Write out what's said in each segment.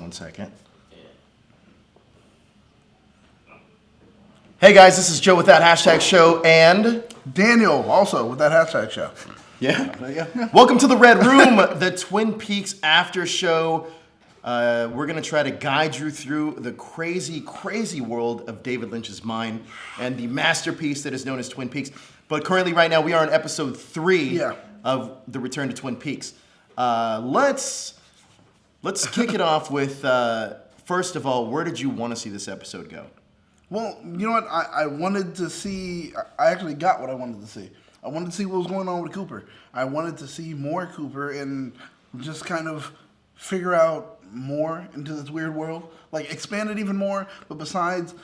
1 second. Hey guys, this is Joe with that hashtag show and Daniel also with that hashtag show. Yeah. Welcome to the Red Room, the Twin Peaks after show. We're going to try to guide you through the crazy, crazy world of David Lynch's mind and the masterpiece that is known as Twin Peaks. But currently, right now, we are on episode 3 of The Return to Twin Peaks. Let's kick it off with, first of all, where did you want to see this episode go? Well, you know what? I wanted to see, I actually got what I wanted to see. I wanted to see what was going on with Cooper. I wanted to see more Cooper and just kind of figure out more into this weird world. Like, expand it even more, but besides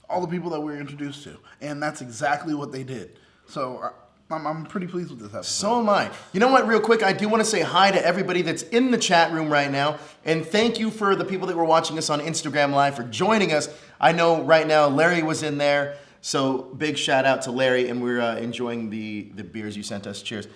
all the people that we're introduced to. And that's exactly what they did. So I'm pretty pleased with this episode. So am I. You know what, real quick, I do want to say hi to everybody that's in the chat room right now. And thank you for the people that were watching us on Instagram Live for joining us. I know right now Larry was in there. So big shout out to Larry. And we're enjoying the beers you sent us. Cheers.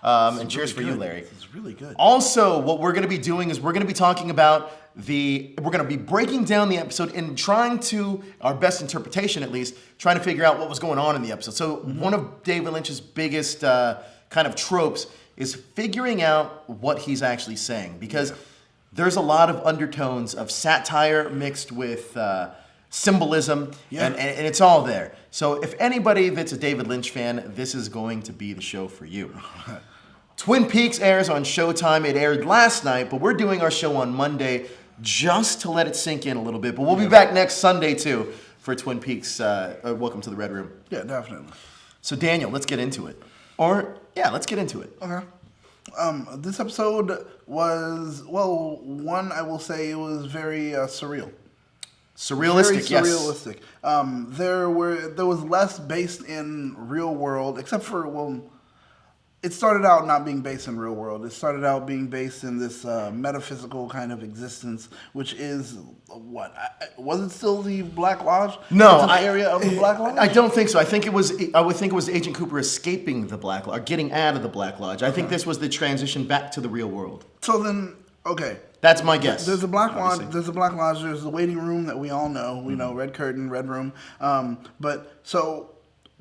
And cheers for you, Larry. It's really good. Also, what we're going to be doing is we're going to be talking about we're going to be breaking down the episode and trying to, our best interpretation at least, trying to figure out what was going on in the episode. So one of David Lynch's biggest kind of tropes is figuring out what he's actually saying. Because there's a lot of undertones of satire mixed with symbolism, and it's all there. So if anybody that's a David Lynch fan, this is going to be the show for you. Twin Peaks airs on Showtime. It aired last night, but we're doing our show on Monday just to let it sink in a little bit. But we'll be back next Sunday, too, for Twin Peaks. Welcome to the Red Room. Yeah, definitely. So, Daniel, let's get into it. Let's get into it. Okay. This episode was, well, one, I will say it was very surreal. Surrealistic, very surrealistic. Yes. There was less based in real world, except for, well, it started out not being based in real world. It started out being based in this metaphysical kind of existence, which is what? Was it still the Black Lodge? No, the area of the Black Lodge. I don't think so. I would think it was Agent Cooper escaping the Black Lodge, or getting out of the Black Lodge. I think this was the transition back to the real world. So then, okay. That's my guess. There's a Black Lodge. There's a Black Lodge. There's the waiting room that we all know. We know red curtain, red room. But so,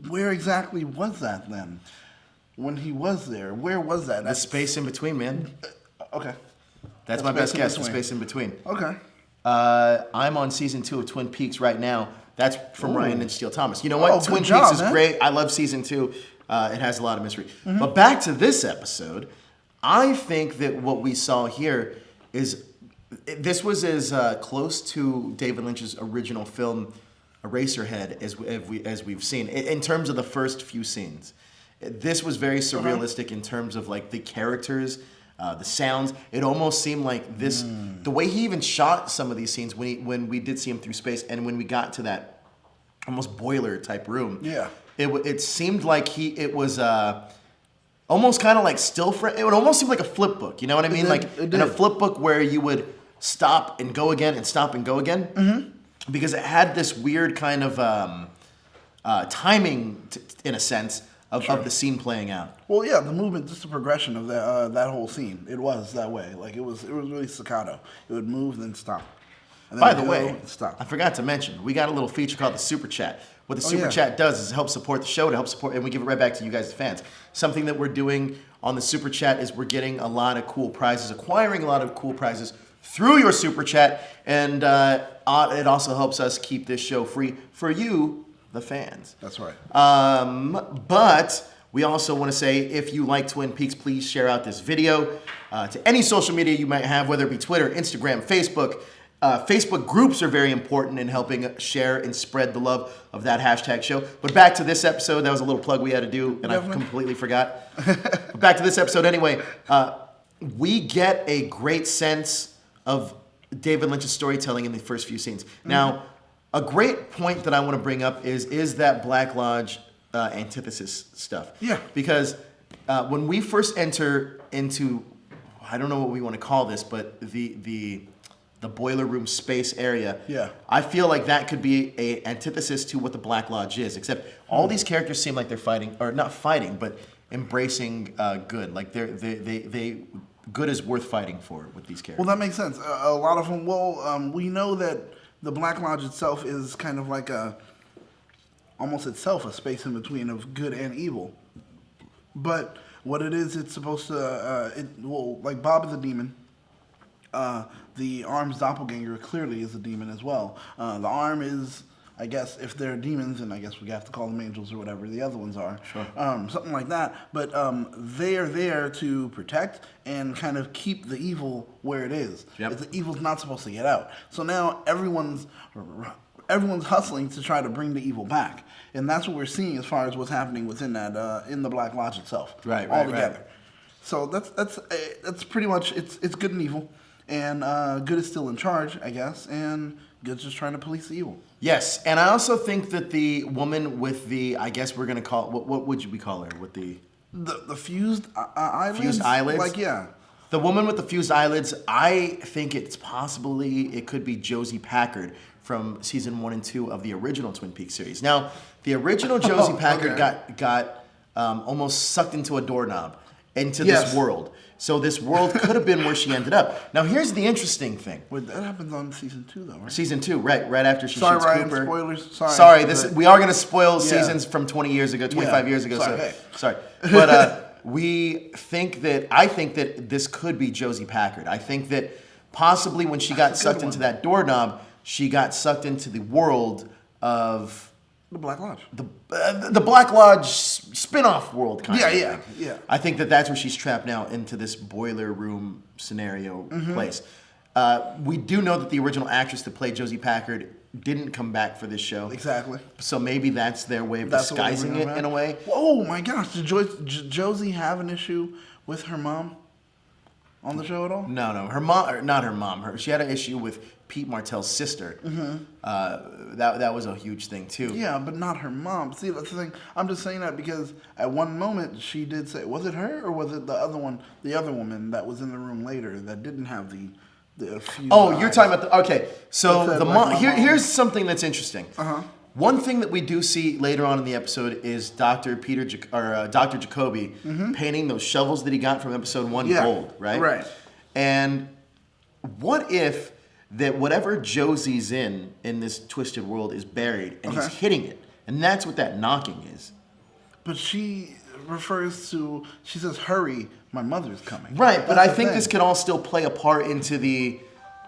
where exactly was that then? When he was there, where was that? The space in between, man. Okay. That's my best guess, the space in between. Okay. I'm on season 2 of Twin Peaks right now. That's from Ryan and Steele Thomas. You know what? Twin job, Peaks is great. I love season 2. It has a lot of mystery. But back to this episode, I think that what we saw here is, this was as close to David Lynch's original film, Eraserhead, as we've seen, in terms of the first few scenes. This was very surrealistic in terms of like the characters, the sounds. It almost seemed like this, the way he even shot some of these scenes when we did see him through space, and when we got to that almost boiler type room. Yeah, it seemed like it was almost kind of like still frame. It would almost seem like a flip book. You know what I mean? Like in a flip book where you would stop and go again and stop and go again, because it had this weird kind of timing in a sense. Of the scene playing out. Well, yeah, the movement, just the progression of that whole scene. It was that way. Like it was really staccato. It would move then stop. And then by the way, stop. I forgot to mention, we got a little feature called the Super Chat. What the Super Chat does is help support the show, and we give it right back to you guys, the fans. Something that we're doing on the Super Chat is we're getting a lot of cool prizes, acquiring a lot of cool prizes through your Super Chat, and it also helps us keep this show free for you, the fans. That's right. But we also want to say, if you like Twin Peaks, please share out this video to any social media you might have, whether it be Twitter, Instagram, Facebook. Facebook groups are very important in helping share and spread the love of that hashtag show. But back to this episode, that was a little plug we had to do, and I completely forgot. But back to this episode anyway. We get a great sense of David Lynch's storytelling in the first few scenes. Now, a great point that I want to bring up is that Black Lodge antithesis stuff. Yeah. Because when we first enter into, I don't know what we want to call this, but the boiler room space area. Yeah. I feel like that could be a antithesis to what the Black Lodge is, except all these characters seem like they're fighting, or not fighting, but embracing good. Like they good is worth fighting for with these characters. Well, that makes sense. A lot of them. Well, we know that the Black Lodge itself is kind of like almost itself a space in between of good and evil. But what it is, it's supposed to. Like Bob is a demon. The Arm's doppelganger clearly is a demon as well. The Arm is, I guess, if they're demons, and I guess we have to call them angels or whatever the other ones are. Sure. Something like that. But they are there to protect and kind of keep the evil where it is. Yep. The evil's not supposed to get out. So now everyone's hustling to try to bring the evil back. And that's what we're seeing as far as what's happening within that, in the Black Lodge itself. Right. All together. So that's pretty much, it's good and evil. And good is still in charge, I guess, and good's just trying to police the evil. Yes, and I also think that the woman with the, I guess we're gonna call, what would we call her? With the fused eyelids? Fused eyelids? Like, yeah. The woman with the fused eyelids, I think it could be Josie Packard from season 1 and 2 of the original Twin Peaks series. Now, the original Josie Packard got almost sucked into a doorknob into this world. So this world could have been where she ended up. Now, here's the interesting thing. Wait, that happens on season 2, though, right? Season 2, right after she shoots Ryan, Cooper. Spoilers. Sorry, we are going to spoil seasons from 20 years ago, 25 years ago. Sorry. But I think that this could be Josie Packard. I think that possibly when she got sucked into that doorknob, she got sucked into the world of the Black Lodge. The Black Lodge spin-off world, kind of. Yeah. I think that's where she's trapped now, into this boiler room scenario place. We do know that the original actress that played Josie Packard didn't come back for this show. Exactly. So maybe that's their way of disguising it in a way. Oh my gosh, did Josie have an issue with her mom on the show at all? No, her mom, not her mom. She had an issue with Pete Martell's sister. That was a huge thing too. Yeah, but not her mom. See, that's the thing. I'm just saying that because at one moment she did say, was it her or was it the other woman that was in the room later that didn't have the fused eyes? You're talking about okay. So the mom. Here's something that's interesting. One thing that we do see later on in the episode is Dr. Jacoby painting those shovels that he got from episode 1 gold, right? Right. And what if that whatever Josie's in this twisted world is buried and he's hitting it, and that's what that knocking is. But she says, "Hurry, my mother's coming." Right, but I think this could all still play a part into the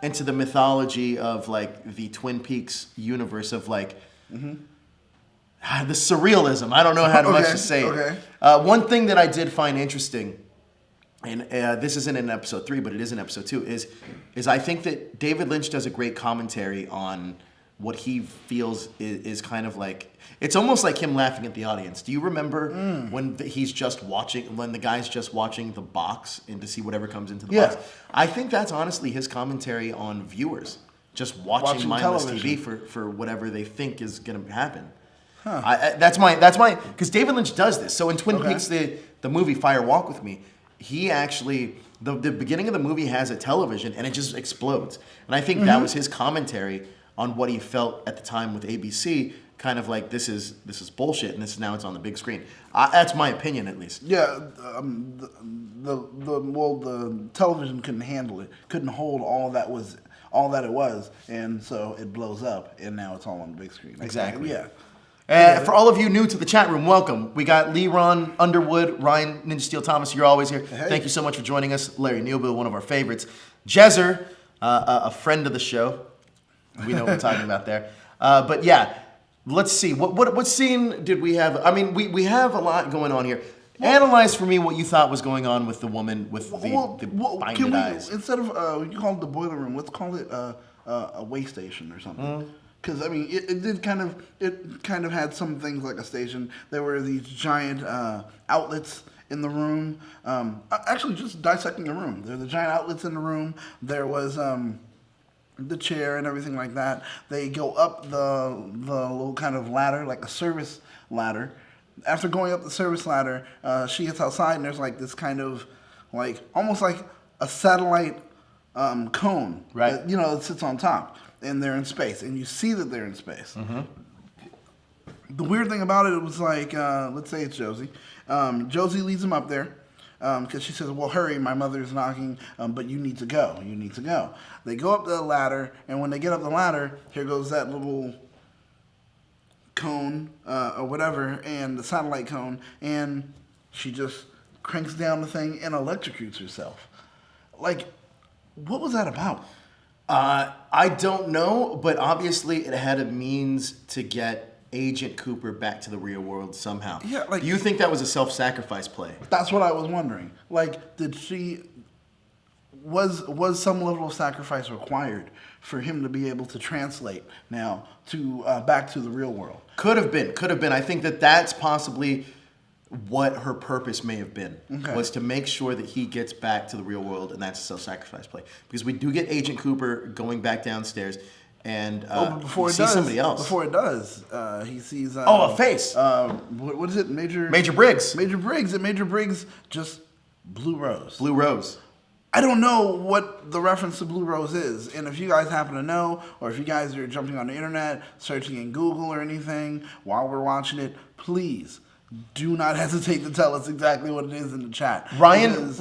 mythology of like the Twin Peaks universe of like. The surrealism. I don't know how much to say it. One thing that I did find interesting, and this isn't in episode 3, but it is in episode 2, is I think that David Lynch does a great commentary on what he feels is kind of like, it's almost like him laughing at the audience. Do you remember when when the guy's just watching the box and to see whatever comes into the box? I think that's honestly his commentary on viewers. Just watching mindless TV for whatever they think is going to happen. That's my because David Lynch does this. So in Twin Peaks, the movie Fire Walk with Me, he actually the beginning of the movie has a television and it just explodes. And I think that was his commentary on what he felt at the time with ABC. Kind of like this is bullshit, and now it's on the big screen. That's my opinion, at least. Yeah, the television couldn't handle it, couldn't hold all that it was, and so it blows up, and now it's all on the big screen. Exactly. Yeah. For all of you new to the chat room, welcome. We got Lee, Ron, Underwood, Ryan, Ninja Steel Thomas. You're always here. Hey. Thank you so much for joining us. Larry Nealbill, one of our favorites. Jezzer, a friend of the show. We know what we're talking about there. But yeah, let's see. What scene did we have? I mean, we have a lot going on here. Analyze for me what you thought was going on with the woman with the binded eyes. Instead of you call it the boiler room, let's call it a way station or something. Because I mean, it kind of had some things like a station. There were these giant outlets in the room. Actually, just dissecting the room. There were the giant outlets in the room. There was the chair and everything like that. They go up the little kind of ladder, like a service ladder. After going up the service ladder, she gets outside and there's like this kind of like almost like a satellite cone, right? That, it sits on top, and they're in space, and you see that they're in space. The weird thing about it was like, let's say it's Josie. Josie leads them up there. because she says, well, hurry, my mother's knocking, but you need to go. You need to go. They go up the ladder, and when they get up the ladder, here goes that little cone or whatever, and the satellite cone, and she just cranks down the thing and electrocutes herself. Like, what was that about? I don't know, but obviously it had a means to get Agent Cooper back to the real world somehow. Yeah, like, do you think that was a self-sacrifice play? That's what I was wondering. Like, did she... Was some level of sacrifice required for him to be able to translate now to back to the real world? Could have been. I think that's possibly what her purpose may have been, was to make sure that he gets back to the real world, and that's a self-sacrifice play. Because we do get Agent Cooper going back downstairs, and but before he sees somebody else. Before it does, he sees... a face! What is it? Major Briggs. Major Briggs. And Major Briggs just... Blue Rose. Blue Rose. I don't know what the reference to Blue Rose is, and if you guys happen to know, or if you guys are jumping on the internet, searching in Google or anything while we're watching it, please do not hesitate to tell us exactly what it is in the chat. Ryan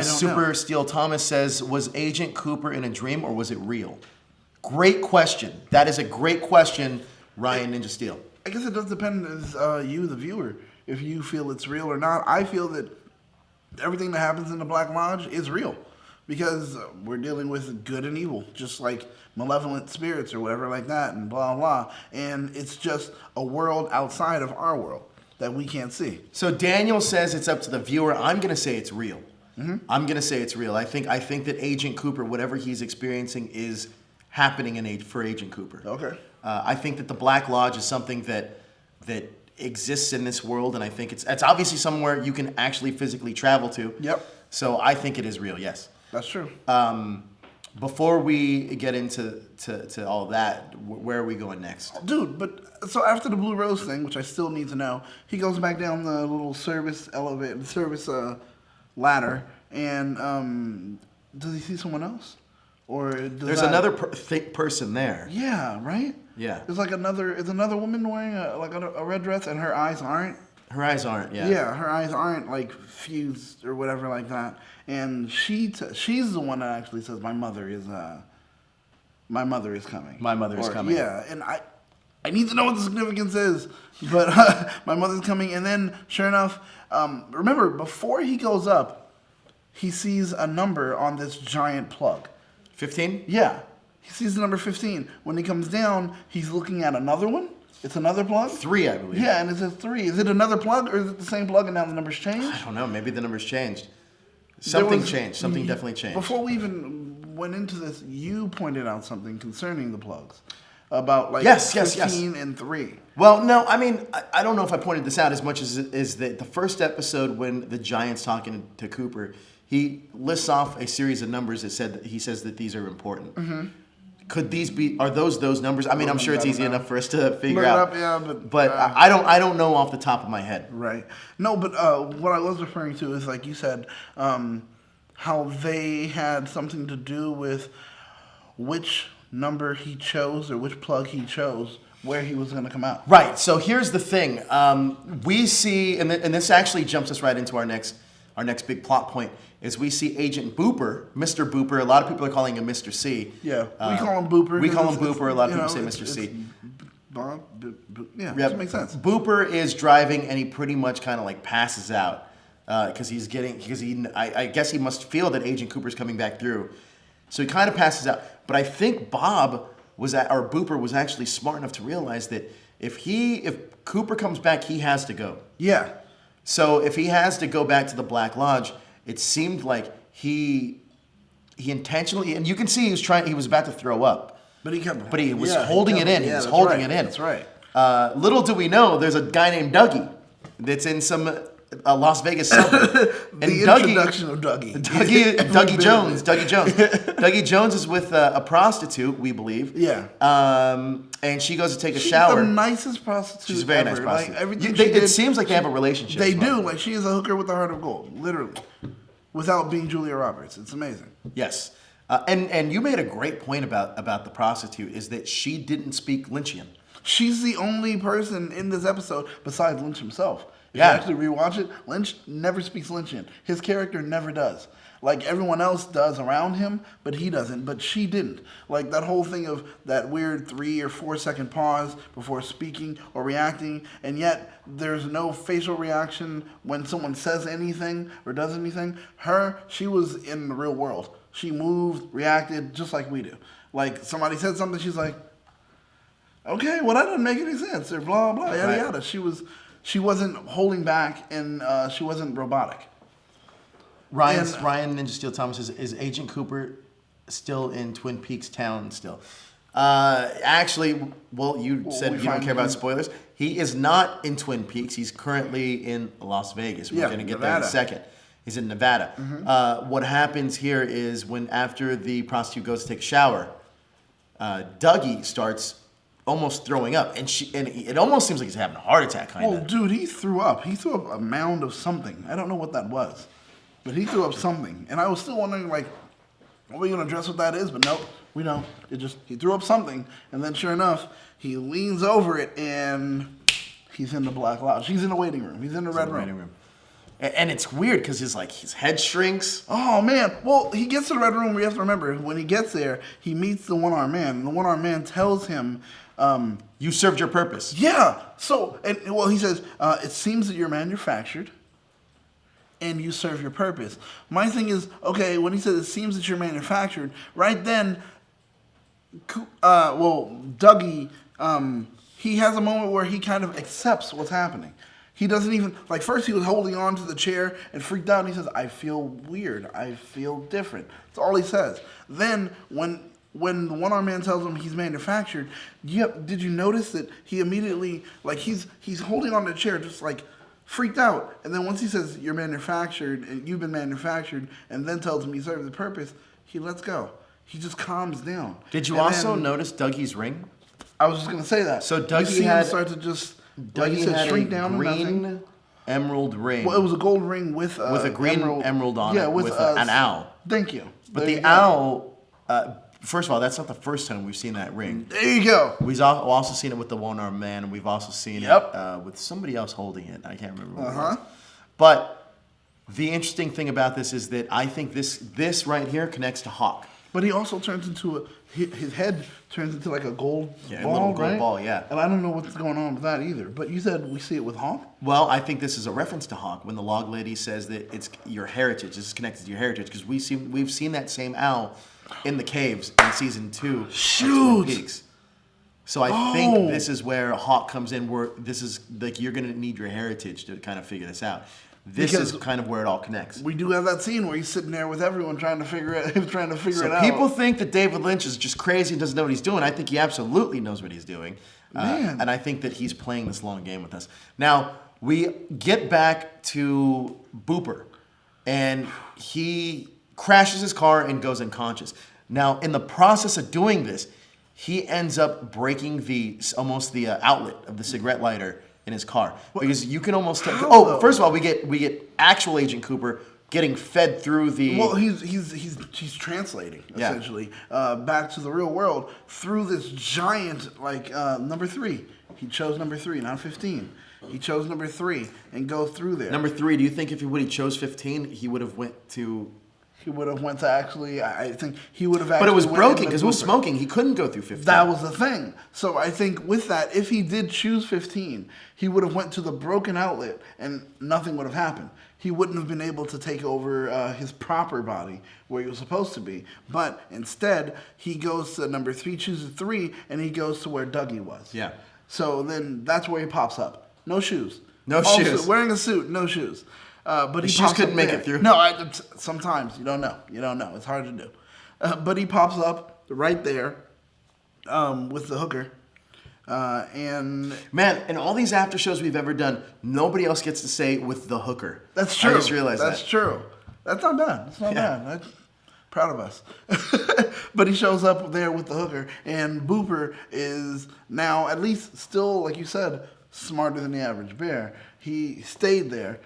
Super know. Steel Thomas says, was Agent Cooper in a dream or was it real? Great question. That is a great question, Ryan Ninja Steel. I guess it does depend as you, the viewer, if you feel it's real or not. I feel that everything that happens in the Black Lodge is real because we're dealing with good and evil, just like malevolent spirits or whatever like that and blah, blah. And it's just a world outside of our world that we can't see. So Daniel says it's up to the viewer. I'm going to say it's real. I'm going to say it's real. I think that Agent Cooper, whatever he's experiencing, is happening for Agent Cooper. Okay. I think that the Black Lodge is something that exists in this world, and I think it's obviously somewhere you can actually physically travel to. Yep. So I think it is real, yes. That's true. Before we get into all that, where are we going next? Dude, but so after the Blue Rose thing, which I still need to know, he goes back down the little service ladder, and does he see someone else? Or there's another person there. Yeah, right? Yeah. There's like another woman wearing a red dress, and her eyes aren't. Her eyes aren't, yeah. Yeah, her eyes aren't like fused or whatever like that. And she's the one that actually says, "My mother is coming." My mother is coming. Yeah, and I need to know what the significance is, but my mother's coming. And then, sure enough, remember before he goes up, he sees a number on this giant plug. 15? Yeah. He sees the number 15. When he comes down, he's looking at another one. It's another plug? 3, I believe. Yeah, and it says 3. Is it another plug, or is it the same plug and now the number's changed? I don't know. Maybe the number's changed. Something changed. Something definitely changed. Before we even went into this, you pointed out something concerning the plugs. About like 15 and 3. Well, no, I mean, I don't know if I pointed this out as much as the first episode when the Giant's talking to Cooper, he lists off a series of numbers that he says that these are important. Mm-hmm. Could these be? Are those numbers? I mean, I'm sure it's easy enough for us to figure out. Yeah, but I don't know off the top of my head. Right. No, but what I was referring to is, like you said, how they had something to do with which number he chose or which plug he chose, where he was going to come out. Right. So here's the thing. We see, and this actually jumps us right into our next big plot point, is we see Agent Booper, Mr. Booper. A lot of people are calling him Mr. C. Yeah, we call him Booper. We call him Booper. A lot of people say Mr. C. Yeah, that makes sense. Booper is driving, and he pretty much kind of like passes out because I guess he must feel that Agent Cooper's coming back through. So he kind of passes out. But I think Booper was actually smart enough to realize that if Cooper comes back, he has to go. Yeah. So if he has to go back to the Black Lodge, it seemed like he intentionally, and you can see he was about to throw up. But he was holding it in. He was holding it in. That's right. Little do we know, there's a guy named Dougie that's in some Las Vegas suburb. And introduction of Dougie. Dougie Jones. Dougie Jones is with a prostitute, we believe. Yeah. And she goes to take a shower. She's the nicest prostitute. She's a very nice prostitute. Like, everything it seems like they have a relationship. They do. Like, she is a hooker with a heart of gold, literally, without being Julia Roberts. It's amazing. Yes. And you made a great point about the prostitute, is that she didn't speak Lynchian. She's the only person in this episode besides Lynch himself. If Yeah. you actually rewatch it, Lynch never speaks Lynchian. His character never does. Like everyone else does around him, but he doesn't. But she didn't. Like that whole thing of that weird 3 or 4 second pause before speaking or reacting, and yet there's no facial reaction when someone says anything or does anything. She was in the real world. She moved, reacted just like we do. Like somebody said something, she's like, okay, well that doesn't make any sense, or blah blah yada yada. She wasn't holding back, and she wasn't robotic. Ryan Ninja Steel Thomas says, is Agent Cooper still in Twin Peaks town still? Actually, you said you don't care about spoilers. He is not in Twin Peaks. He's currently in Las Vegas. We're going to get there in a second. He's in Nevada. Mm-hmm. What happens here is after the prostitute goes to take a shower, Dougie starts almost throwing up, and it almost seems like he's having a heart attack, kind of. Oh, dude, he threw up. He threw up a mound of something. I don't know what that was, but he threw up something, and I was still wondering, like, are we gonna address what that is? But nope, we don't. He threw up something, and then sure enough, he leans over it, and he's in the black lodge. He's in the waiting room. He's in the red room. And it's weird because his head shrinks. Oh, man. Well, he gets to the red room. We have to remember, when he gets there, he meets the one-armed man. And the one-armed man tells him... you served your purpose. Yeah. So, he says, it seems that you're manufactured and you serve your purpose. My thing is, okay, when he says it seems that you're manufactured, right then, Dougie, he has a moment where he kind of accepts what's happening. He doesn't even, like, first he was holding on to the chair and freaked out, and he says, I feel weird. I feel different. That's all he says. Then, when the one-armed man tells him he's manufactured, did you notice that he immediately, like, he's holding on to the chair just, like, freaked out. And then once he says, you're manufactured, and you've been manufactured, and then tells him he serves the purpose, he lets go. He just calms down. Did you also notice Dougie's ring? I was just going to say that. So Dougie you see him start to just... Dougie had shrink a down green emerald ring. Well, it was a gold ring with a green emerald on it with an owl. Thank you. But the owl, first of all, that's not the first time we've seen that ring. There you go. We've also seen it with the one-armed man, and we've also seen it with somebody else holding it. I can't remember what it was. But the interesting thing about this is that I think this right here connects to Hawk. But he also turns into his head turns into like a gold ball, a little gold ball, And I don't know what's going on with that either. But you said we see it with Hawk? Well, I think this is a reference to Hawk when the log lady says that it's your heritage. This is connected to your heritage because we've seen that same owl in the caves in season 2 of Twin Peaks. So I think this is where Hawk comes in, where this is like you're going to need your heritage to kind of figure this out. This is kind of where it all connects. We do have that scene where he's sitting there with everyone trying to figure it out. So people think that David Lynch is just crazy and doesn't know what he's doing. I think he absolutely knows what he's doing. And I think that he's playing this long game with us. Now, we get back to Booper, and he crashes his car and goes unconscious. Now, in the process of doing this, he ends up breaking the outlet of the cigarette lighter in his car, because you can almost tell. First of all, we get actual Agent Cooper getting fed through the. Well, he's translating essentially back to the real world through this giant number 3. He chose number 3, not 15. He chose number 3 and go through there. Number 3. Do you think if he chose 15, he would have went to? He would have went to actually. I think he would have. But it was broken because it was smoking. He couldn't go through 15. That was the thing. So I think with that, if he did choose 15, he would have went to the broken outlet, and nothing would have happened. He wouldn't have been able to take over his proper body where he was supposed to be. But instead, he goes to number 3, chooses 3, and he goes to where Dougie was. Yeah. So then that's where he pops up. No shoes. No shoes. Wearing a suit, no shoes. But he just couldn't make it through. No, sometimes you don't know. It's hard to do. But he pops up right there with the hooker. And man, in all these after shows we've ever done, nobody else gets to say with the hooker. That's true. I just realized That's true. That's not bad. It's not bad. I'm proud of us. But he shows up there with the hooker, and Booper is now at least still, like you said, smarter than the average bear. He stayed there.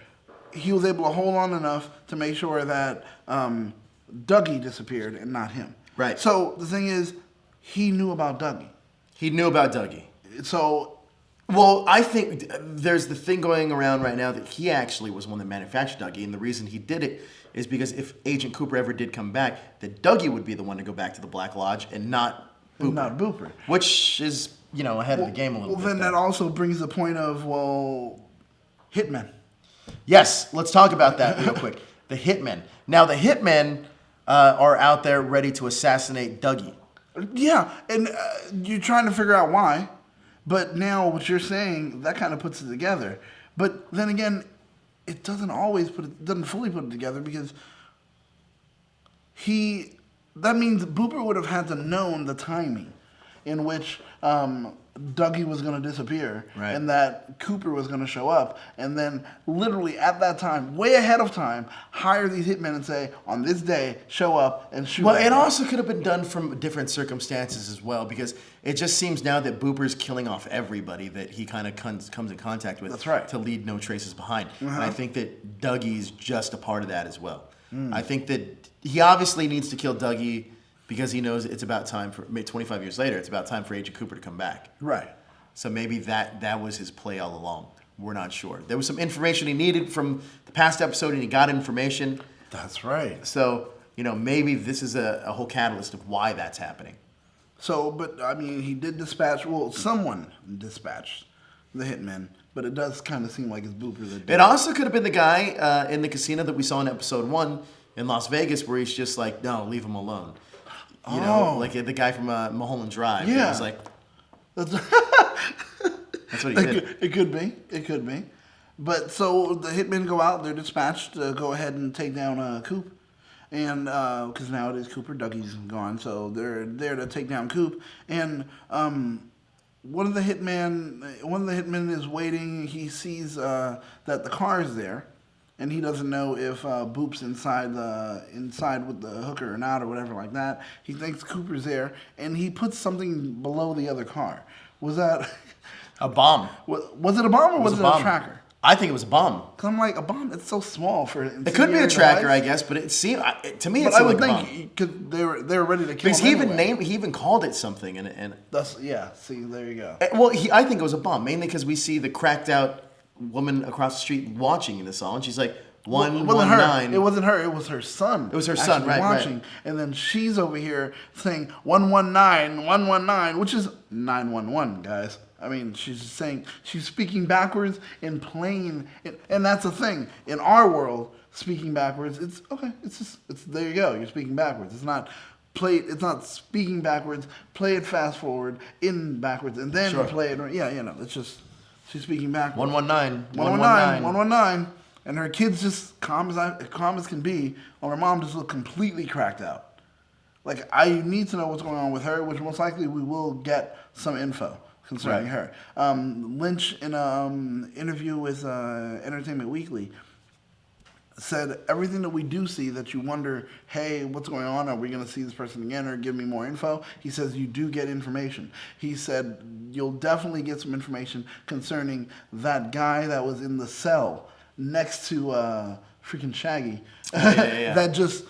He was able to hold on enough to make sure that Dougie disappeared and not him. Right. So the thing is, he knew about Dougie. He knew about Dougie. So, Well, I think there's the thing going around right now that he actually was one that manufactured Dougie, and the reason he did it is because if Agent Cooper ever did come back, that Dougie would be the one to go back to the Black Lodge and not Booper. not Booper. Which is, ahead of the game a little bit. Well, then that also brings the point of, hitmen. Yes, let's talk about that real quick. The hitmen. Now, the hitmen are out there ready to assassinate Dougie. Yeah, and you're trying to figure out why, but now what you're saying, that kind of puts it together. But then again, it doesn't fully put it together because that means Booper would have had to known the timing in which Dougie was going to disappear, right, and that Cooper was going to show up, and then literally at that time, way ahead of time, hire these hitmen and say, on this day, show up and shoot. Well, it also could have been done from different circumstances as well, because it just seems now that Booper's killing off everybody that he kind of comes in contact with. That's right. To leave no traces behind. And I think that Dougie's just a part of that as well. I think that he obviously needs to kill Dougie because he knows it's about time for 25 years later. It's about time for Agent Cooper to come back. Right. So maybe that was his play all along. We're not sure. There was some information he needed from the past episode, and he got information. That's right. So maybe this is a whole catalyst of why that's happening. So, but I mean, he did dispatch. Well, someone dispatched the hitmen, but it does kind of seem like it's Booper that did. It also could have been the guy in the casino that we saw in episode 1 in Las Vegas, where he's just like, no, leave him alone. You know, like the guy from Mulholland Drive. Yeah. He's like, That's what he did. It could be. It could be. But so the hitmen go out. They're dispatched to go ahead and take down Coop. And because nowadays Cooper, Dougie's gone. So they're there to take down Coop. And one of the hitmen is waiting. He sees that the car is there. And he doesn't know if Boop's inside with the hooker or not or whatever like that. He thinks Cooper's there, and he puts something below the other car. Was that A bomb. Was it a bomb or was it a tracker? I think it was a bomb. Cause I'm like, a bomb. It's so small for. It could be a tracker, I guess, but it seemed to me. It But I seemed would like a bomb. think because they were ready to kill Because him. he even called it something, and That's yeah. See, there you go. well, I think it was a bomb, mainly because we see the cracked out woman across the street watching this all, and she's like, 119. It wasn't her. It was her son. It was her son, right, watching. right. And then she's over here saying 119, 119, which is 911, guys. I mean, she's speaking backwards in plain, and that's the thing. In our world, speaking backwards, it's okay. It's there you go. You're speaking backwards. It's not speaking backwards. Play it fast forward in backwards, and then play it. Yeah, it's just she's speaking backwards. 119, 119. And her kid's just calm as can be, while her mom just looked completely cracked out. Like, I need to know what's going on with her, which most likely we will get some info concerning her. Lynch, in an interview with Entertainment Weekly, said everything that we do see that you wonder, hey, what's going on? Are we going to see this person again or give me more info? He says you do get information. He said you'll definitely get some information concerning that guy that was in the cell next to freaking Shaggy. That just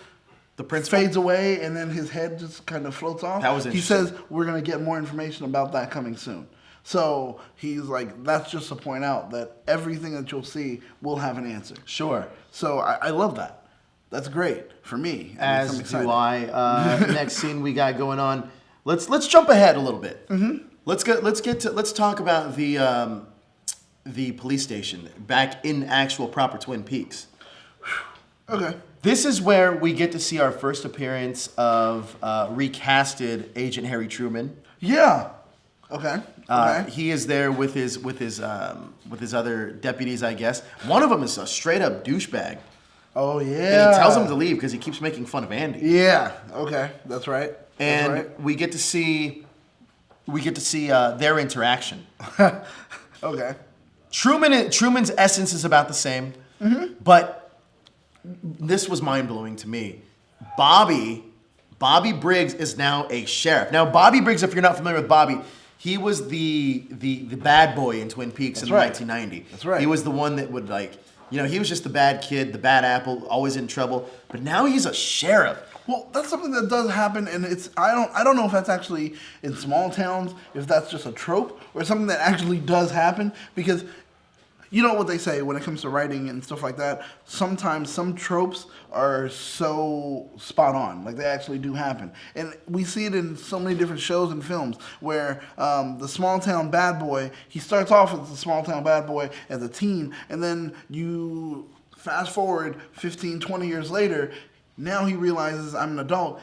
fades away and then his head just kind of floats off. That was interesting. He says we're going to get more information about that coming soon. So he's like, that's just to point out that everything that you'll see will have an answer. Sure. So I love that. That's great for me. As do I. Next scene we got going on. Let's jump ahead a little bit. Mm-hmm. Let's talk about the police station back in actual proper Twin Peaks. Okay. This is where we get to see our first appearance of recasted Agent Harry Truman. Yeah. Okay. He is there with his other deputies, I guess. One of them is a straight up douchebag. Oh yeah. And he tells him to leave because he keeps making fun of Andy. Yeah. Okay. That's right. And we get to see their interaction. Okay. Truman's essence is about the same, but this was mind-blowing to me. Bobby Briggs is now a sheriff. Now, Bobby Briggs, if you're not familiar with Bobby, he was the bad boy in Twin Peaks in 1990. That's right. He was the one that would he was just the bad kid, the bad apple, always in trouble. But now he's a sheriff. Well, that's something that does happen, and I don't know if that's actually in small towns, if that's just a trope, or something that actually does happen, because you know what they say when it comes to writing and stuff like that. Sometimes some tropes are so spot on, like they actually do happen, and we see it in so many different shows and films where the small town bad boy, he starts off as a small town bad boy as a teen, and then you fast forward 15, 20 years later, now he realizes I'm an adult,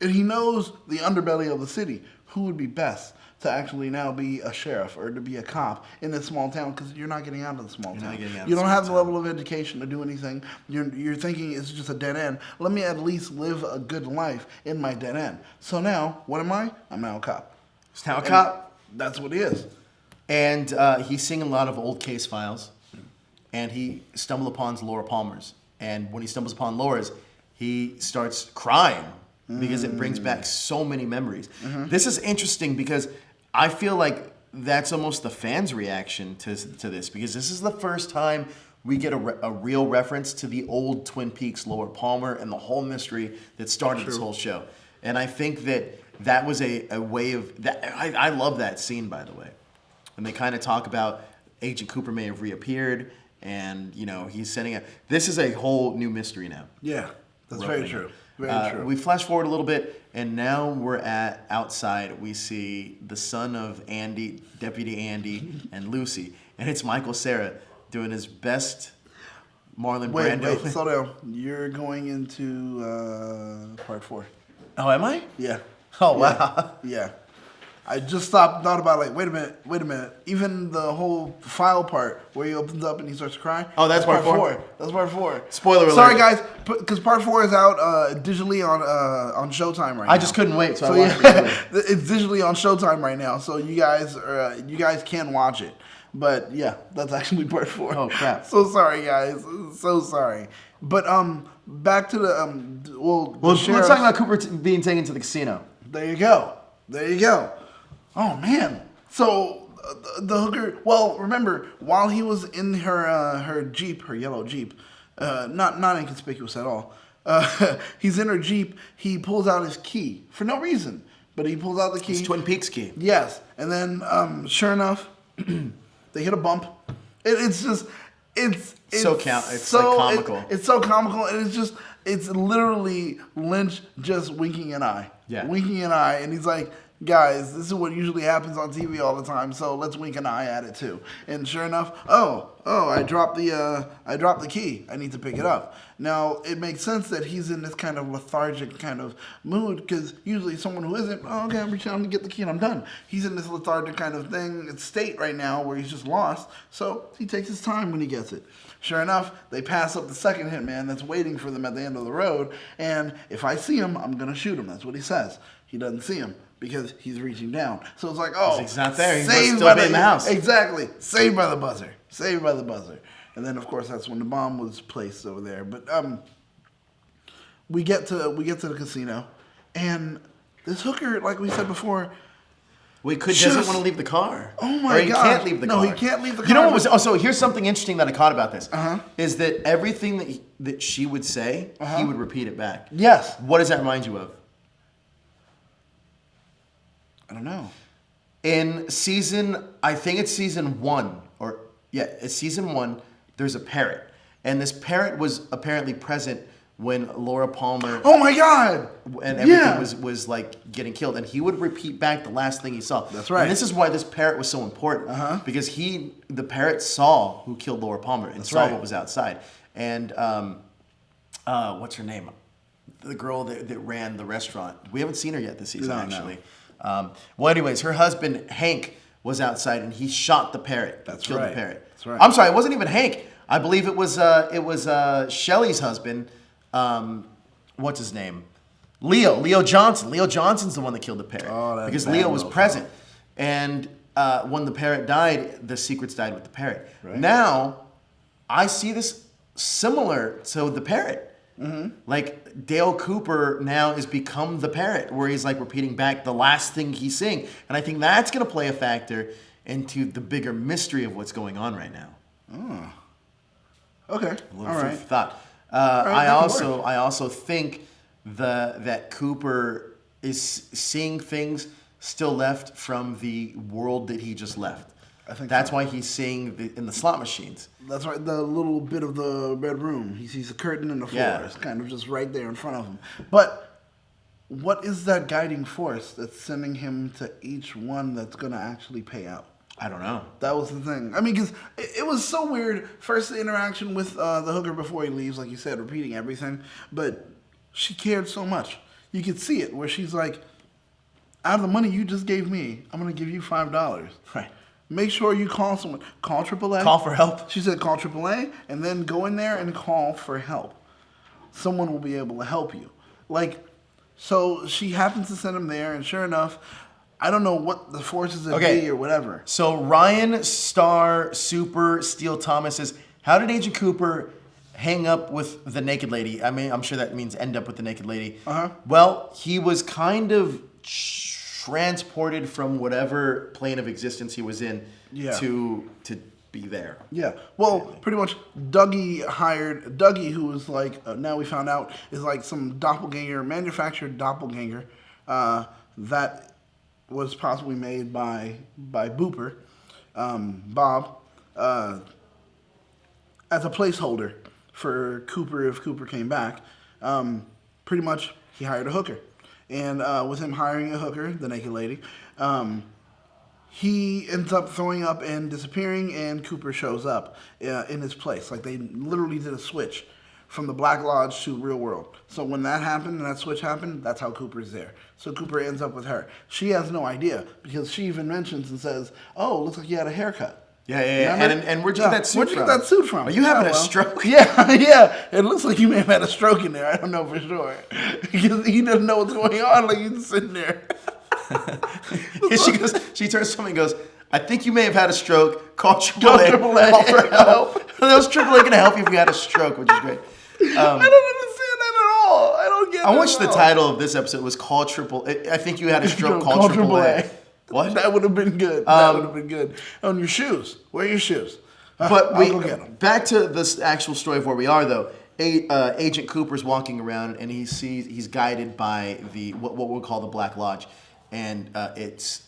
and he knows the underbelly of the city. Who would be best to actually now be a sheriff or to be a cop in this small town, because you're not getting out of the small town. You don't have the level of education to do anything. You're thinking it's just a dead end. Let me at least live a good life in my dead end. So now, what am I? I'm now a cop. He's now a cop. That's what he is. And he's seeing a lot of old case files, and he stumbled upon Laura Palmer's. And when he stumbles upon Laura's, he starts crying because it brings back so many memories. This is interesting because I feel like that's almost the fans' reaction to this, because this is the first time we get a real reference to the old Twin Peaks Laura Palmer and the whole mystery that started this whole show. And I think that was a way of that. I love that scene, by the way. And they kind of talk about Agent Cooper may have reappeared, and he's sending a. This is a whole new mystery now. Yeah, that's very true. Very true. We flash forward a little bit, and now we're outside. We see the son of Andy, Deputy Andy, and Lucy, and it's Michael Cera doing his best Marlon Brando. Wait, slow down. You're going into part 4. Oh, am I? Yeah. Oh, wow. Yeah. I just thought about wait a minute. Even the whole file part where he opens up and he starts crying. Oh, that's part 4? That's part 4. Spoiler alert. Sorry, guys, because part 4 is out digitally on Showtime right now. I just couldn't wait, so I watched it. It's digitally on Showtime right now, so you guys can watch it. But yeah, that's actually part 4. Oh crap! So sorry, guys. So sorry. But back to the let's talk about Cooper being taken to the casino. There you go. Oh man! So the hooker. Well, remember while he was in her Jeep, her yellow Jeep, not inconspicuous at all. He's in her Jeep. He pulls out his key for no reason, but he pulls out the key. It's Twin Peaks key. Yes, and then sure enough, they hit a bump. It's so comical. It's so comical, and it's literally Lynch just winking an eye. Yeah, winking an eye, and he's like, guys, this is what usually happens on TV all the time, so let's wink an eye at it too. And sure enough, I dropped the key. I need to pick it up. Now it makes sense that he's in this kind of lethargic kind of mood, because usually someone who isn't, okay, I'm reaching out to get the key and I'm done. He's in this lethargic kind of state right now where he's just lost. So he takes his time when he gets it. Sure enough, they pass up the second hitman that's waiting for them at the end of the road, and if I see him, I'm gonna shoot him. That's what he says. He doesn't see him because he's reaching down. So it's like, he's not there. He saved must still be in the house. Exactly. Saved by the buzzer. And then of course that's when the bomb was placed over there. But we get to the casino, and this hooker, like we said before, doesn't want to leave the car. Oh my God! He can't leave the car. No, he can't leave the car. You know what was? Oh, so here's something interesting that I caught about this. Is that everything that she would say, he would repeat it back. Yes. What does that remind you of? I don't know. In I think it's season 1, it's season 1. There's a parrot, and this parrot was apparently present when Laura Palmer. Oh my God! And everything was like getting killed, and he would repeat back the last thing he saw. That's right. And this is why this parrot was so important, because the parrot saw who killed Laura Palmer and saw what was outside. And what's her name? The girl that ran the restaurant. We haven't seen her yet this season, actually. Well, anyways, her husband Hank was outside, and he shot the parrot. Killed the parrot. That's right. I'm sorry, it wasn't even Hank. I believe it was Shelley's husband. What's his name? Leo Johnson. Leo Johnson's the one that killed the parrot because Leo was present. And when the parrot died, the secrets died with the parrot. Right. Now, I see this similar to the parrot. Like Dale Cooper now has become the parrot, where he's like repeating back the last thing he's saying, and I think that's going to play a factor into the bigger mystery of what's going on right now. Okay. A little food for thought. I also think that Cooper is seeing things still left from the world that he just left. I think that's so. why he's seeing in the slot machines. That's right. The little bit of the bedroom. He sees the curtain in the floor. Yeah. It's kind of just right there in front of him. But what is that guiding force that's sending him to each one that's going to actually pay out? I don't know. That was the thing. I mean, because it was so weird. First, the interaction with the hooker before he leaves, like you said, repeating everything. But she cared so much. You could see it where she's like, out of the money you just gave me, I'm going to give you $5. Right. Make sure you call someone. Call AAA. Call for help. She said call AAA and then go in there and call for help. Someone will be able to help you. Like, so she happens to send him there, and sure enough, I don't know what the forces of be or whatever. So Ryan Star Super Steele Thomas says, how did Agent Cooper hang up with the naked lady? I mean, I'm sure that means end up with the naked lady. Uh-huh. Well, he was kind of transported from whatever plane of existence he was in to be there. Yeah. Well, pretty much Dougie, who was like, now we found out, is like some doppelganger, manufactured doppelganger that was possibly made by Booper, Bob, as a placeholder for Cooper if Cooper came back. Pretty much, he hired a hooker. And with him hiring a hooker, the naked lady, he ends up throwing up and disappearing, and Cooper shows up in his place. Like, they literally did a switch from the Black Lodge to real world. So when that happened and that switch happened, that's how Cooper's there. So Cooper ends up with her. She has no idea because she even mentions and says, "Oh, looks like you had a haircut." Yeah. And where'd you get that suit from? Where'd you get that suit from? Are you having a stroke? Yeah. It looks like you may have had a stroke in there. I don't know for sure. Because he doesn't know what's going on. Like, he's just sitting there. She turns to him and goes, I think you may have had a stroke. Call AAA. Call for help. Those AAA going to help you if you had a stroke, which is great. I don't understand that at all. I don't get it. I wish the title of this episode was Call AAA. I think you had a stroke. Call AAA. What? That would have been good. That would have been good. On your shoes. Wear your shoes. But I'll go get them. Back to this actual story of where we are, though. Agent Cooper's walking around, and he's guided by what we'll call the Black Lodge, and it's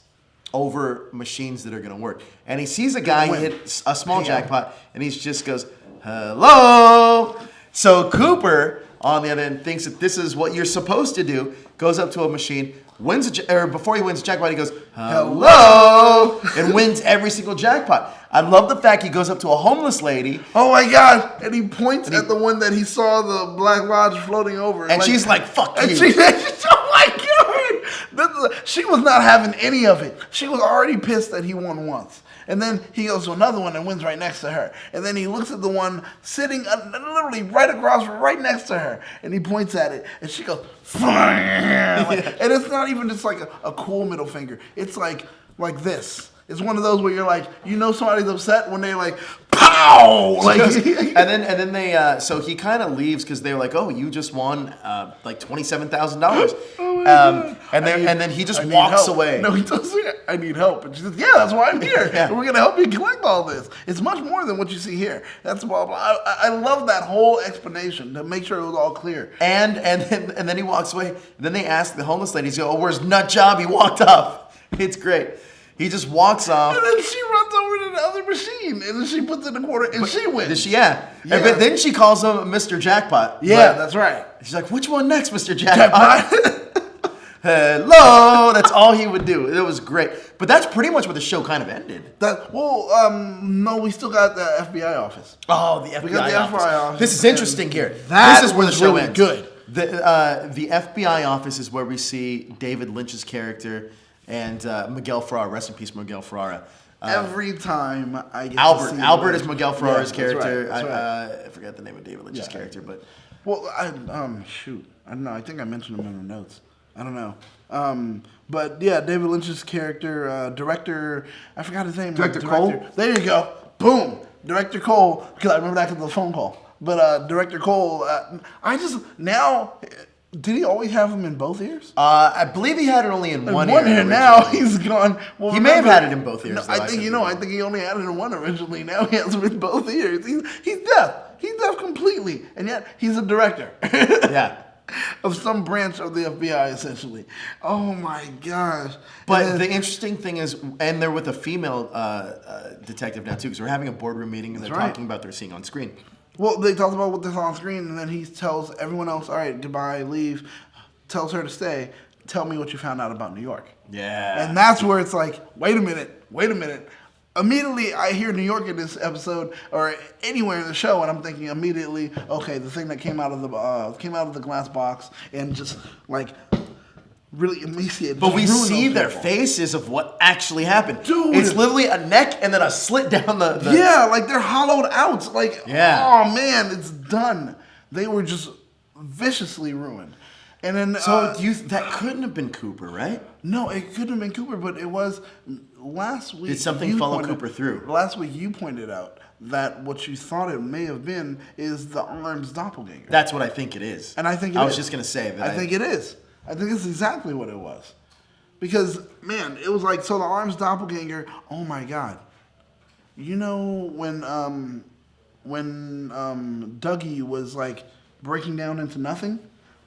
over machines that are going to work. And he sees a guy hit a small jackpot, and he just goes, "Hello." So Cooper, on the other end, thinks that this is what you're supposed to do. Goes up to a machine, before he wins jackpot, he goes, "Hello," and wins every single jackpot. I love the fact he goes up to a homeless lady. Oh my God! And he points at the one that he saw the Black Lodge floating over. And she's like, "Fuck you." Oh my God! She was not having any of it. She was already pissed that he won once. And then he goes to another one and wins right next to her. And then he looks at the one sitting literally right next to her. And he points at it. And she goes, and it's not even just like a cool middle finger. It's like this. It's one of those where you're like, somebody's upset when they like, pow! Like, and then they, so he kind of leaves because they're like, "Oh, you just won like $27,000." And then he just walks away. No, he doesn't. I need help. And she says, "Yeah, that's why I'm here. And we're gonna help you collect all this. It's much more than what you see here." That's blah blah. I love that whole explanation to make sure it was all clear. And then he walks away. And then they ask the homeless lady, "Oh, where's Nut Job? He walked off." It's great. He just walks off. And then she runs over to the other machine. And then she puts in a quarter and she wins. Does she? Yeah. But then she calls him Mr. Jackpot. Yeah, that's right. She's like, "Which one next, Mr. Jackpot?" Hello. That's all he would do. It was great. But that's pretty much where the show kind of ended. No, we still got the FBI office. Oh, the FBI we got the office. FBI office. This is interesting here. This is where the show really ends. Good. The FBI office is where we see David Lynch's character and Miguel Ferrara. Rest in peace, Miguel Ferrara. Every time I get Albert. to see Albert is Miguel Ferrara's character. That's right. I forgot the name of David Lynch's character, but I don't know. I think I mentioned him in the notes. I don't know. But yeah, David Lynch's character, director. I forgot his name. Director Cole. There you go. Boom. Director Cole. Because I remember that because of the phone call. But Director Cole. Did he always have him in both ears? I believe he had it only in one ear. One ear. Now he's gone. Well, he may have had it in both ears. No, I think he only had it in one originally. Now he has it in both ears. He's deaf. He's deaf completely, and yet he's a director. Yeah. of some branch of the FBI, essentially. Oh my gosh! But the interesting thing is, and they're with a female detective now too, because they're having a boardroom meeting and they're talking about what they're seeing on screen. Well, they talked about what they saw on screen, and then he tells everyone else, "All right, goodbye, leave." Tells her to stay. Tell me what you found out about New York. Yeah. And that's where it's like, wait a minute. Immediately, I hear New York in this episode or anywhere in the show, and I'm thinking immediately, okay, the thing that came out of the glass box and just like really emaciated. But we see their faces of what actually happened. Dude. It's literally a neck and then a slit down the... Yeah, like they're hollowed out. Like, oh man, it's done. They were just viciously ruined. And then, so that couldn't have been Cooper, right? No, it couldn't have been Cooper, but it was last week. Did something follow Cooper through? Last week you pointed out that what you thought it may have been is the arm's doppelganger. That's what I think it is. And I think I was just going to say that. I think it is. I think it's exactly what it was. Because, man, it was like, so the arm's doppelganger, oh my God. You know when Dougie was like breaking down into nothing?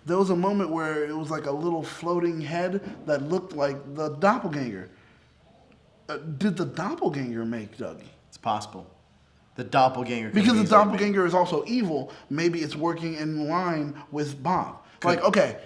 There was a moment where it was like a little floating head that looked like the doppelganger. Did the doppelganger make Dougie? It's possible. The doppelganger. Because the doppelganger is also evil. Maybe it's working in line with Bob. Like, okay,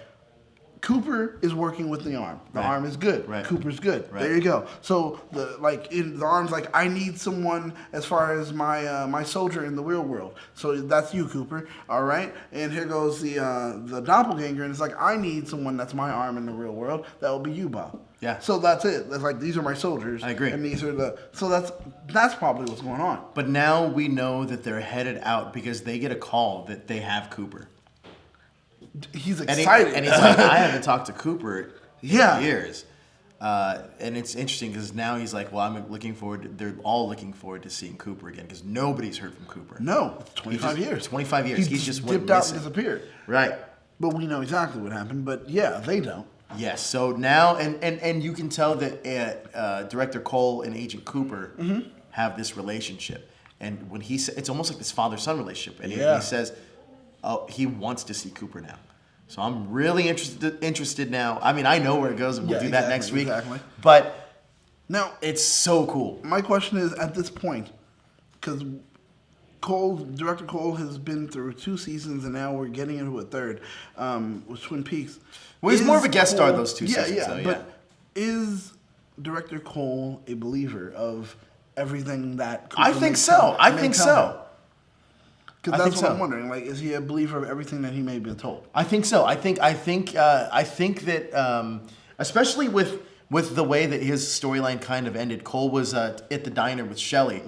Cooper is working with the arm. The arm is good. Right. Cooper's good. Right. There you go. So the arm's like, I need someone as far as my soldier in the real world. So that's you, Cooper. All right. And here goes the doppelganger, and it's like, I need someone that's my arm in the real world. That will be you, Bob. Yeah. So that's it. That's like, these are my soldiers. I agree. And these are so that's probably what's going on. But now we know that they're headed out because they get a call that they have Cooper. He's excited. And he's like, I haven't talked to Cooper in Yeah. years. And it's interesting because now he's like, well, they're all looking forward to seeing Cooper again because nobody's heard from Cooper. No, it's 25 years. 25 years. He's just dipped out and disappeared. Right. But we know exactly what happened. But yeah, they don't. Yes. So now, and you can tell that Director Cole and Agent Cooper have this relationship. And when he said, it's almost like this father-son relationship. And he says, oh, he wants to see Cooper now. So I'm really interested now. I mean, I know where it goes, and we'll do that next week. Exactly. But now it's so cool. My question is, at this point, because Director Cole has been through 2 seasons, and now we're getting into a third with Twin Peaks. Well, he's more of a guest star those 2 seasons. Yeah, though, but is Director Cole a believer of everything that Cooper I think so. I think so. Because that's what I'm wondering. Like, is he a believer of everything that he may have been told? I think so. I think that especially with the way that his storyline kind of ended. Cole was at the diner with Shelley,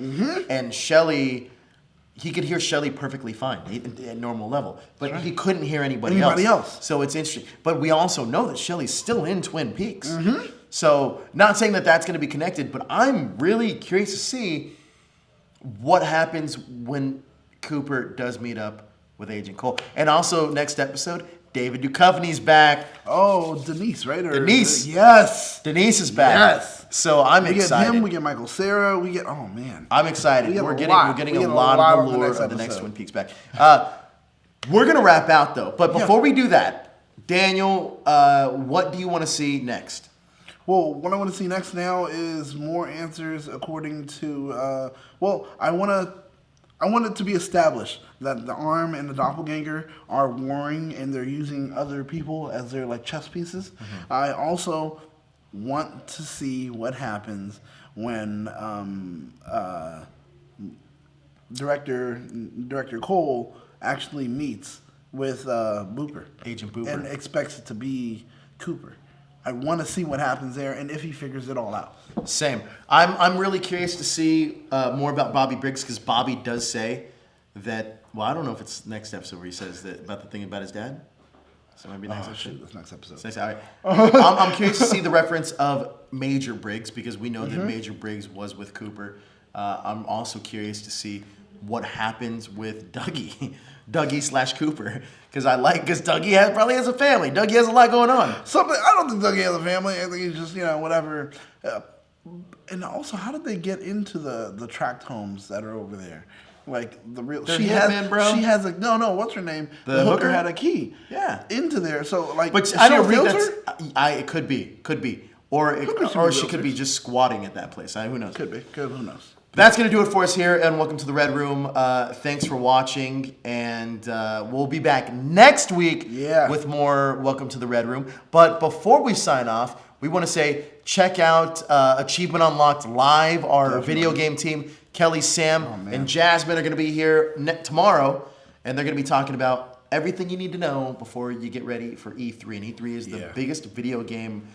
and Shelley, he could hear Shelley perfectly fine at normal level, but he couldn't hear anybody else. So it's interesting. But we also know that Shelley's still in Twin Peaks. So not saying that that's going to be connected, but I'm really curious to see what happens when Cooper does meet up with Agent Cole. And also, next episode, David Duchovny's back. Oh, Denise, right? Denise. Yes. Denise is back. Yes. So I'm excited. We get him, we get Michael Cera, we get, oh man. I'm excited. We're getting a lot of the lore of the next Twin Peaks back. We're going to wrap out, though. But before we do that, Daniel, what do you want to see next? Well, what I want to see next now is more answers according to, I want it to be established that the arm and the doppelganger are warring and they're using other people as their like chess pieces. I also want to see what happens when Director Cole actually meets with Booper. Agent Booper. And expects it to be Cooper. I want to see what happens there and if he figures it all out. Same. I'm really curious to see more about Bobby Briggs because Bobby does say that. Well, I don't know if it's next episode where he says that about the thing about his dad. So it might be next episode. That's next episode. Next, all right. I'm curious to see the reference of Major Briggs because we know that Major Briggs was with Cooper. I'm also curious to see what happens with Dougie. Dougie/Cooper, because Dougie probably has a family. Dougie has a lot going on. I don't think Dougie has a family. I think he's just whatever. And also, how did they get into the tract homes that are over there? Like the real, They're she hitmen, has, bro? she has a what's her name? The hooker? had a key, Yeah. into there. So like, But is I she a don't think realtor? that's. It could be, or she could be just squatting at that place. Who knows? Could be. Who knows? That's going to do it for us here, and welcome to the Red Room. Thanks for watching, and we'll be back next week with more Welcome to the Red Room. But before we sign off, we want to say check out Achievement Unlocked Live, our video game team. Kelly, Sam, and Jasmine are going to be here tomorrow, and they're going to be talking about everything you need to know before you get ready for E3. And E3 is the biggest video game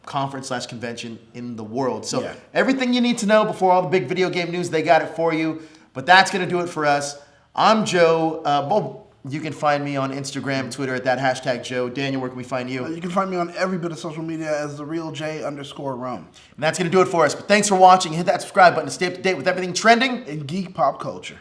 conference/convention in the world. So everything you need to know before all the big video game news, they got it for you. But that's going to do it for us. I'm Joe. You can find me on Instagram, Twitter at that hashtag Joe. Daniel, where can we find you? You can find me on every bit of social media as the real J_Rome. And that's going to do it for us. But thanks for watching. Hit that subscribe button to stay up to date with everything trending in geek pop culture.